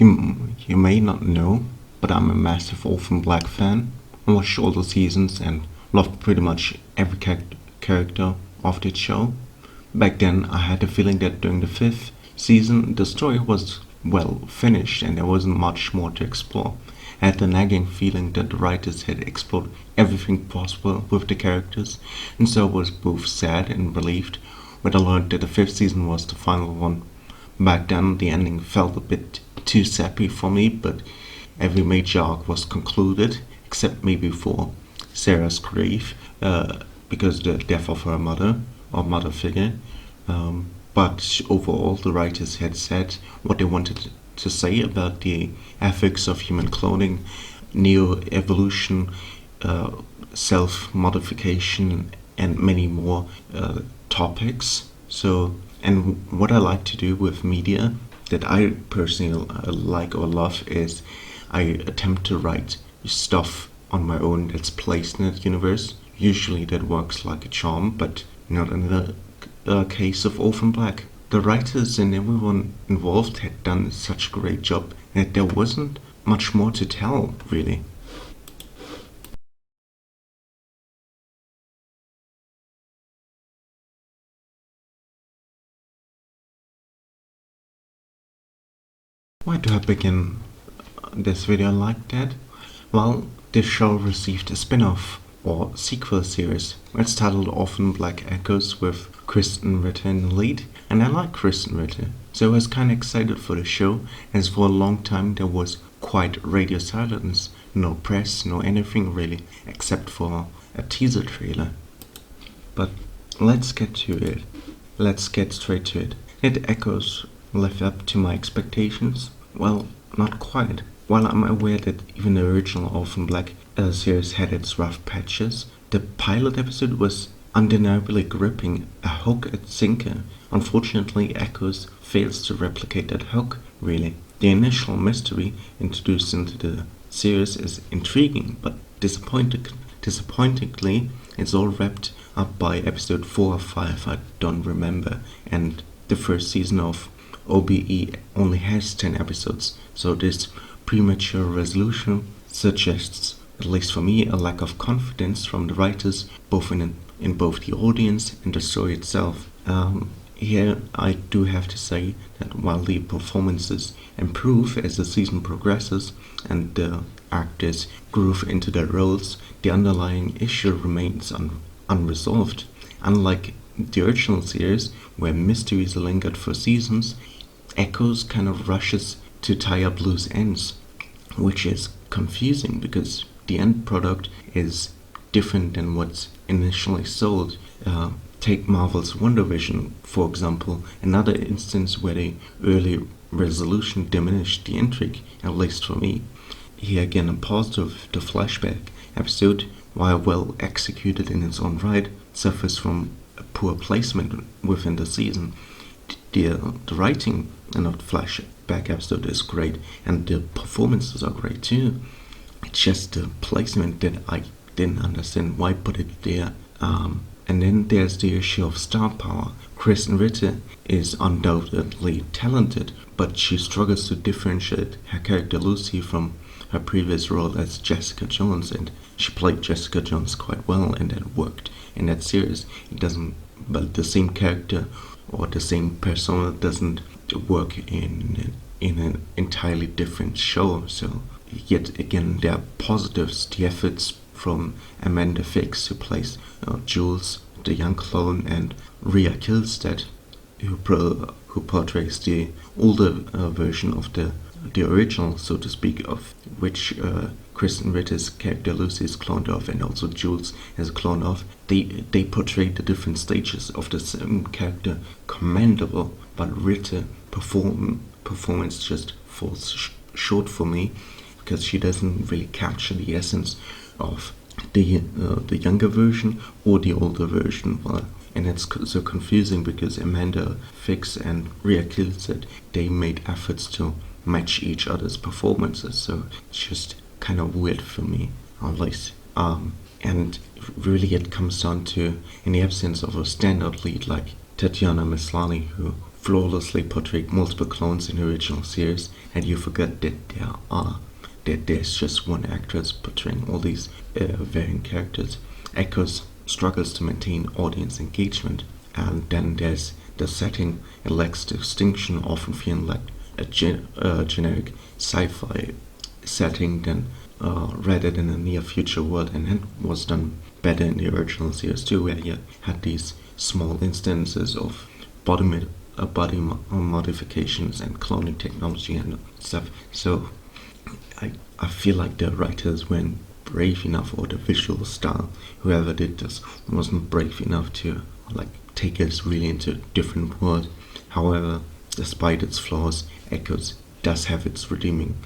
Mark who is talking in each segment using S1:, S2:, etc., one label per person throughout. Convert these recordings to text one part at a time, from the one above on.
S1: You may not know, but I'm a massive Orphan Black fan. I watched all the seasons and loved pretty much every character of the show. Back then, I had the feeling that during the fifth season, the story was well finished and there wasn't much more to explore. I had the nagging feeling that the writers had explored everything possible with the characters, and so I was both sad and relieved when I learned that the fifth season was the final one. Back then, the ending felt a bit too sappy for me, but every major arc was concluded, except maybe for Sarah's grief, because the death of her mother, or mother figure. But overall, the writers had said what they wanted to say about the ethics of human cloning, neo-evolution, self modification, and many more topics. So, and what I like to do with media that I personally like or love is I attempt to write stuff on my own that's placed in that universe. Usually that works like a charm, but not in the case of Orphan Black. The writers and everyone involved had done such a great job that there wasn't much more to tell, really. Why do I begin this video like that? Well, this show received a spin-off or sequel series. It's titled Orphan Black Echoes with Kristen Ritter in the lead, and I like Kristen Ritter, so I was kinda excited for the show, as for a long time there was quite radio silence, no press, no anything really, except for a teaser trailer. But let's get to it. Let's get straight to it. Did Echoes live up to my expectations? Well, not quite. While I'm aware that even the original Orphan Black series had its rough patches, the pilot episode was undeniably gripping, a hook at sinker. Unfortunately, Echoes fails to replicate that hook, really. The initial mystery introduced into the series is intriguing, but disappointingly, it's all wrapped up by episode 4 or 5, I don't remember, and the first season of OBE only has 10 episodes, so this premature resolution suggests, at least for me, a lack of confidence from the writers, both in both the audience and the story itself. Here I do have to say that while the performances improve as the season progresses and the actors groove into their roles, the underlying issue remains unresolved. Unlike the original series, where mysteries lingered for seasons, Echoes kind of rushes to tie up loose ends, which is confusing because the end product is different than what's initially sold. Take Marvel's WandaVision, for example, another instance where the early resolution diminished the intrigue, at least for me. Here again, I'm positive the flashback episode, while well executed in its own right, suffers from a poor placement within the season. The writing in the flashback episode is great, and the performances are great too. It's just the placement that I didn't understand why put it there. And then there's the issue of star power. Kristen Ritter is undoubtedly talented, but she struggles to differentiate her character Lucy from her previous role as Jessica Jones, and she played Jessica Jones quite well, and that worked in that series. It doesn't, but the same character or the same persona doesn't work in an entirely different show. So yet again, there are positives. The efforts from Amanda Fix, who plays Jules, the young clone, and Rhea Kilstead, who portrays the older version of the original, so to speak, of which Kristen Ritter's character Lucy is cloned off, and also Jules is a clone of. They portray the different stages of the same character commendable, but Ritter performance just falls short for me, because she doesn't really capture the essence of the younger version or the older version. Well, and it's so confusing because Amanda Fix and Rhea Kilstead, they made efforts to match each other's performances, so it's just kind of weird for me, at least. And really it comes down to, in the absence of a standout lead like Tatiana Maslany, who flawlessly portrayed multiple clones in the original series, and you forget that there's just one actress portraying all these varying characters. Echoes struggles to maintain audience engagement, and then there's the setting. It lacks distinction, often feeling like a generic sci-fi setting rather than a near future world, and it was done better in the original series too, where you had these small instances of body modifications and cloning technology and stuff. So I feel like the writers weren't brave enough, or the visual style, whoever did this, wasn't brave enough to like take us really into a different world. However, despite its flaws, Echoes does have its redeeming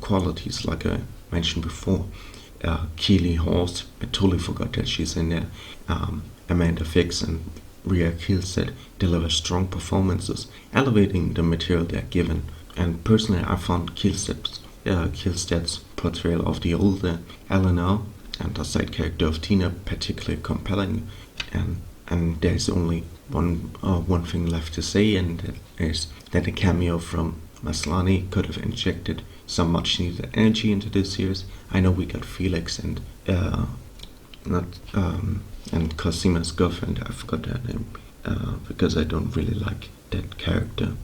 S1: qualities, like I mentioned before. Keely Hawes, I totally forgot that she's in there. Amanda Fix and Rhea Kielstedt deliver strong performances, elevating the material they're given. And personally, I found Kielstedt's portrayal of the older Eleanor and the side character of Tina particularly compelling. And there's only one thing left to say, and that is that a cameo from Maslany could have injected some much needed energy into this series. I know we got Felix and Cosima's girlfriend. I forgot her name because I don't really like that character.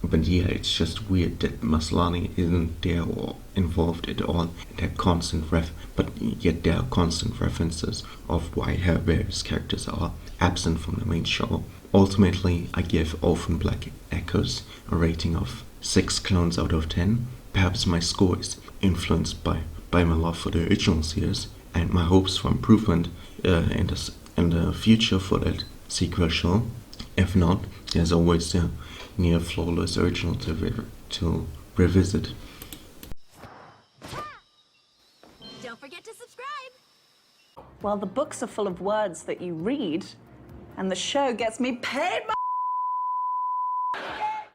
S1: But yeah, it's just weird that Maslany isn't there or involved at all. But yet there are constant references of why her various characters are absent from the main show. Ultimately, I give Orphan Black Echoes a rating of 6 clones out of 10. Perhaps my score is influenced by my love for the original series and my hopes for improvement in the future for that sequel show. If not, there's always the near flawless original to revisit.
S2: Don't forget to subscribe!
S3: Well, the books are full of words that you read, and the show gets me paid my